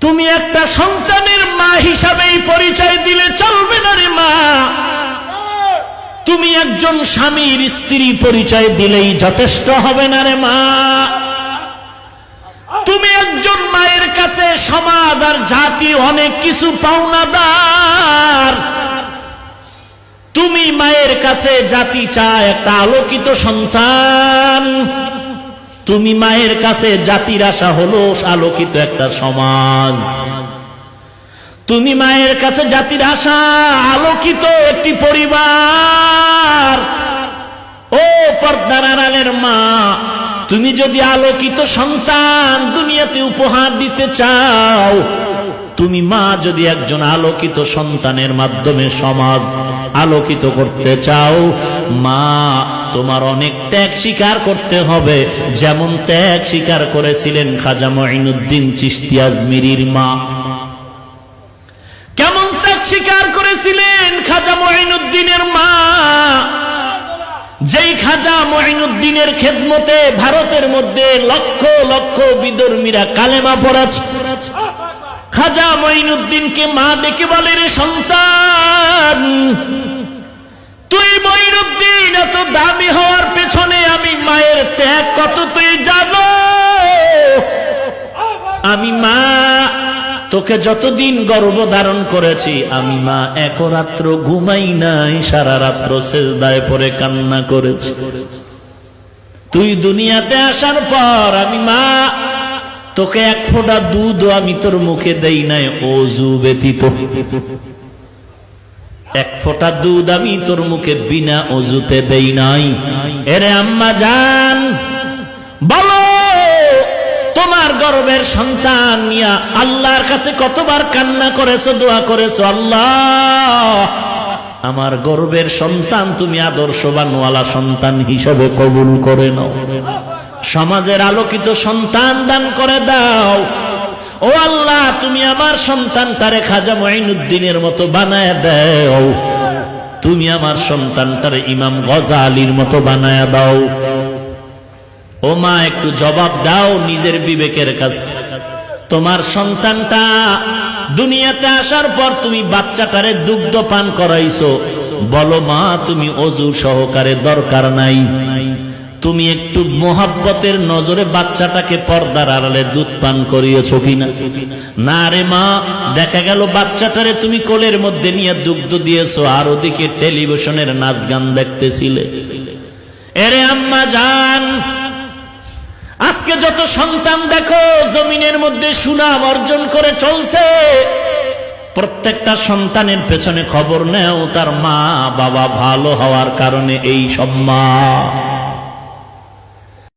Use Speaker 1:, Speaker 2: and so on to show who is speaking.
Speaker 1: তুমি একটা সন্তানের মা হিসাবেই পরিচয় দিলে চলবে না রে মা। তুমি একজন স্বামীর স্ত্রী পরিচয় দিলেই যথেষ্ট হবে না রে মা। তুমি একজন মায়ের কাছে সমাজ আর জাতি অনেক কিছু পাওনাদার। তুমি মায়ের কাছে জাতি চায় একটা আলোকিত সন্তান, তুমি মায়ের কাছে জাতির আশা হলো আলোকিত একটা সমাজ। তুমি মায়ের কাছে জাতির আশা আলোকিত একটি পরিবার। ও পর্দার আড়ালের মা, তুমি যদি আলোকিত সন্তান দুনিয়াতে উপহার দিতে চাও, তুমি মা যদি একজন আলোকিত সন্তানের মাধ্যমে সমাজ আলোকিত করতে চাও, মা তোমার অনেক ত্যাগ স্বীকার করতে হবে, যেমন ত্যাগ স্বীকার করেছিলেন খাজা মঈনুদ্দিন চিশতি আজমিরির মা। কেমন ত্যাগ স্বীকার করেছিলেন খাজা মঈনুদ্দিনের মা, যেই খাজা মঈনুদ্দিনের খেদমতে ভারতের মধ্যে লক্ষ লক্ষ বিধর্মীরা কালেমা পড়েছে। খাজা মঈনুদ্দিনকে মা ডেকে বলে, রে সন্তান, তুই মঈনুদ্দিন এত দামি হওয়ার পেছনে আমি মায়ের ত্যাগ কত তুই জানো? আমি মা তোকে যতদিন গর্ভ ধারণ করেছি, আমি মা এক রাত্র ঘুমাই নাই, সারা রাত্র সেজদায় পড়ে কান্না করেছি। তুই দুনিয়াতে আসার পর আমি মা তোকে এক ফোঁটা দুধ আমি তোর মুখে দেই নাই ওযু ব্যতীত। এক ফোঁটা দুধ আমি তোর মুখে বিনা ওযুতে দেই নাই। এরে আম্মা জান, বলো তোমার গর্ভের সন্তান নিয়া আল্লাহর কাছে কতবার কান্না করেছো, দোয়া করেছো, আল্লাহ আমার গর্ভের সন্তান তুমি আদর্শবানওয়ালা সন্তান হিসেবে কবুল করে নাও, সমাজের আলোকিত সন্তান দান করে দাও। ও আল্লাহ, তুমি আমার সন্তানটারে খাজা মঈনুদ্দিনের মতো বানায় দাও, তুমি আমার সন্তানটারে ইমাম গজালির মতো বানায় দাও। ও মা, একটু জবাব দাও নিজের বিবেকের কাছে। তোমার সন্তানটা দুনিয়াতে আসার পর তুমি বাচ্চাটারে দুগ্ধ পান করাইছো, বলো মা তুমি ওযু সহকারে দরকার নাই, তুমি একটু মোহাব্বতের নজরে বাচ্চাটাকে পর্দার আড়ালে দুধ পান করিয়েছো কিনা? না রে মা, দেখা গেল বাচ্চাটারে তুমি কোলের মধ্যে নিয়ে দুগ্ধ দিয়েছো, আর ওদিকে টেলিভিশনের নাচ গান দেখতেছিলে। এরে আম্মা জান, আজকে যত সন্তান দেখো জমিনের মধ্যে সুনাম অর্জন করে চলছে, প্রত্যেকটা সন্তানের পেছনে খবর নেও তার মা বাবা ভালো হওয়ার কারণে এই সম্মান।